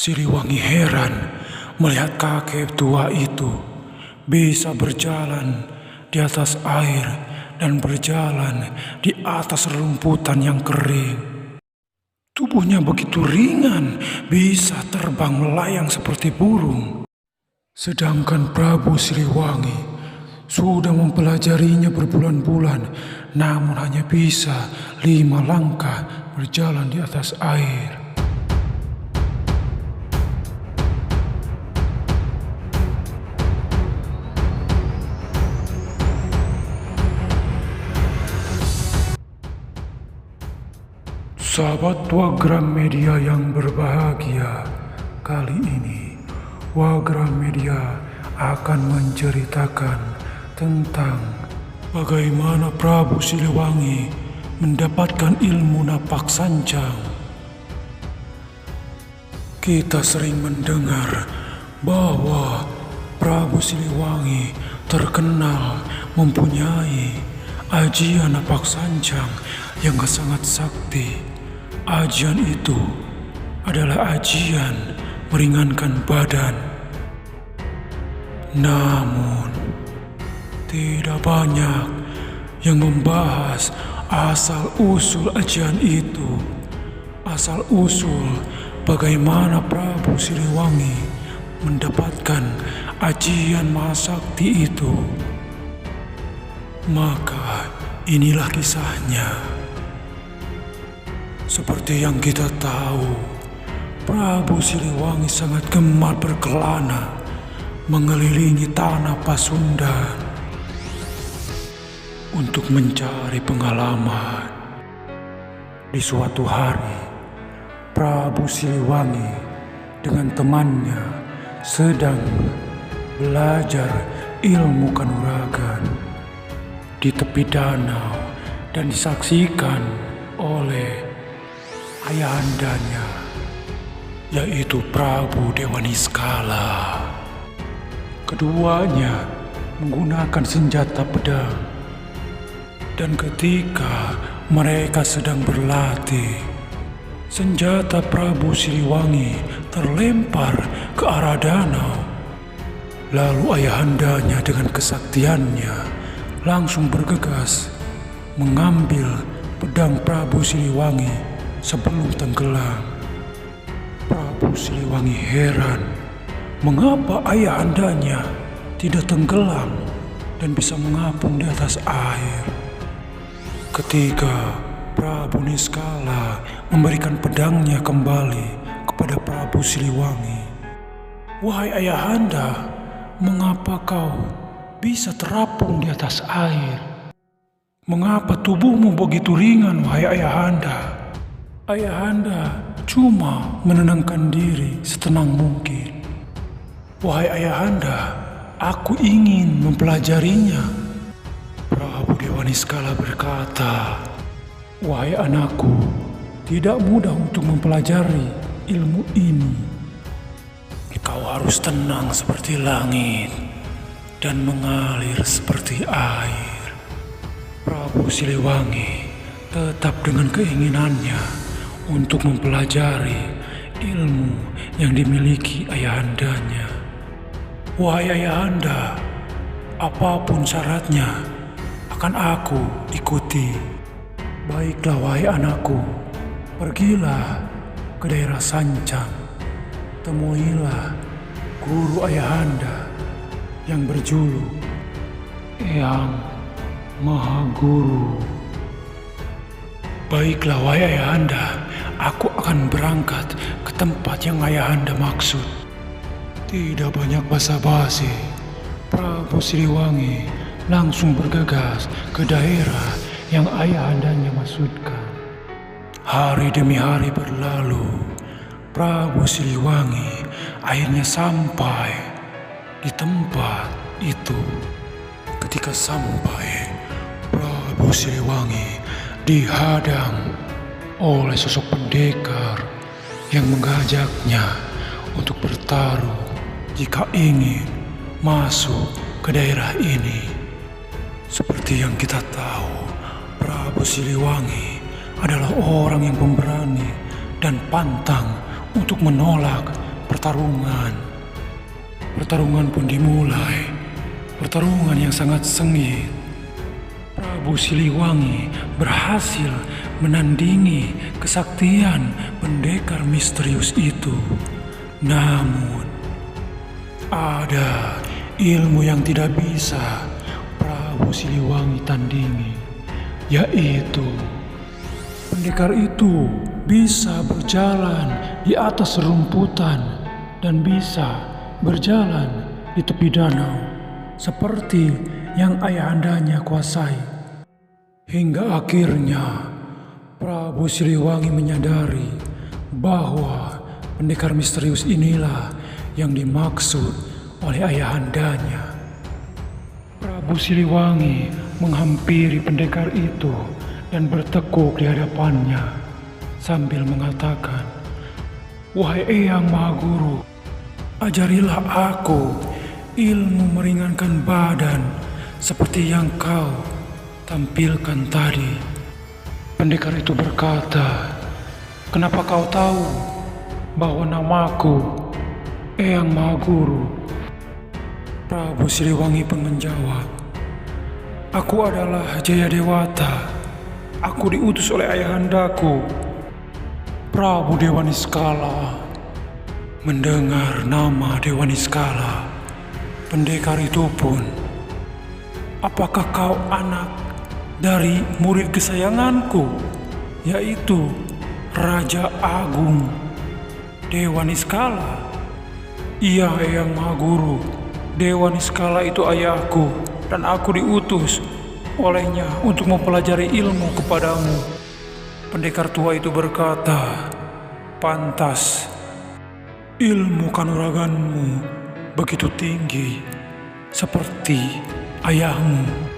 Siliwangi heran melihat kakek tua itu bisa berjalan di atas air dan berjalan di atas rumputan yang kering. Tubuhnya begitu ringan, bisa terbang melayang seperti burung. Sedangkan Prabu Siliwangi sudah mempelajarinya berbulan-bulan, namun hanya bisa 5 langkah berjalan di atas air. Sahabat Wagram Media yang berbahagia, kali ini Wagram Media akan menceritakan tentang bagaimana Prabu Siliwangi mendapatkan ilmu napak sancang. Kita sering mendengar bahwa Prabu Siliwangi terkenal mempunyai ajian napak sancang yang sangat sakti. Ajian itu adalah ajian meringankan badan. Namun, tidak banyak yang membahas asal-usul ajian itu. Asal-usul bagaimana Prabu Siliwangi mendapatkan ajian mahasakti itu. Maka, inilah kisahnya. Seperti yang kita tahu, Prabu Siliwangi sangat gemar berkelana mengelilingi tanah Pasundan untuk mencari pengalaman. Di suatu hari, Prabu Siliwangi dengan temannya sedang belajar ilmu kanuragan di tepi danau dan disaksikan oleh ayahandanya, yaitu Prabu Dewaniskala. Keduanya menggunakan senjata pedang, dan ketika mereka sedang berlatih, senjata Prabu Siliwangi terlempar ke arah danau. Lalu ayahandanya dengan kesaktiannya langsung bergegas mengambil pedang Prabu Siliwangi sebelum tenggelam. Prabu Siliwangi heran mengapa ayahandanya tidak tenggelam dan bisa mengapung di atas air. Ketika Prabu Niskala memberikan pedangnya kembali kepada Prabu Siliwangi, "Wahai ayahanda, mengapa kau bisa terapung di atas air? Mengapa tubuhmu begitu ringan, wahai ayahanda?" "Ayahanda cuma menenangkan diri setenang mungkin." "Wahai ayahanda, aku ingin mempelajarinya." Prabu Dewaniskala berkata, "Wahai anakku, tidak mudah untuk mempelajari ilmu ini. Kau harus tenang seperti langit dan mengalir seperti air." Prabu Siliwangi tetap dengan keinginannya untuk mempelajari ilmu yang dimiliki ayahandanya. "Wahai ayahanda, apapun syaratnya akan aku ikuti." "Baiklah wahai anakku, pergilah ke daerah Sancang. Temuilah guru ayahanda yang berjuluk Eyang Mahaguru." "Baiklah wahai ayahanda, aku akan berangkat ke tempat yang ayahanda maksud." Tidak banyak basa-basi, Prabu Siliwangi langsung bergegas ke daerah yang ayahandanya maksudkan. Hari demi hari berlalu, Prabu Siliwangi akhirnya sampai di tempat itu. Ketika sampai, Prabu Siliwangi dihadang oleh sosok pendekar yang mengajaknya untuk bertarung jika ingin masuk ke daerah ini. Seperti yang kita tahu, Prabu Siliwangi adalah orang yang pemberani dan pantang untuk menolak pertarungan. Pertarungan pun dimulai. Pertarungan yang sangat sengit. Prabu Siliwangi berhasil menandingi kesaktian pendekar misterius itu. Namun, ada ilmu yang tidak bisa Prabu Siliwangi tandingi, yaitu pendekar itu bisa berjalan di atas rumputan dan bisa berjalan di tepi danau seperti yang ayahandanya kuasai. Hingga akhirnya Prabu Siliwangi menyadari bahwa pendekar misterius inilah yang dimaksud oleh ayahandanya. Prabu Siliwangi menghampiri pendekar itu dan bertekuk di hadapannya sambil mengatakan, "Wahai Eyang Mahaguru, ajarilah aku ilmu meringankan badan seperti yang kau tampilkan tadi." Pendekar itu berkata, "Kenapa kau tahu bahwa namaku Eyang Mahaguru?" Prabu Siliwangi pun menjawab, "Aku adalah Jayadewata. Aku diutus oleh ayahandaku, Prabu Dewa Niskala." Mendengar nama Dewa Niskala, pendekar itu pun, "Apakah kau anak dari murid kesayanganku, yaitu Raja Agung Dewa Niskala?" "Iya, Eyang Mahaguru. Dewa Niskala itu ayahku dan aku diutus olehnya untuk mempelajari ilmu kepadamu." Pendekar tua itu berkata, "Pantas ilmu kanuraganmu begitu tinggi seperti ayahmu."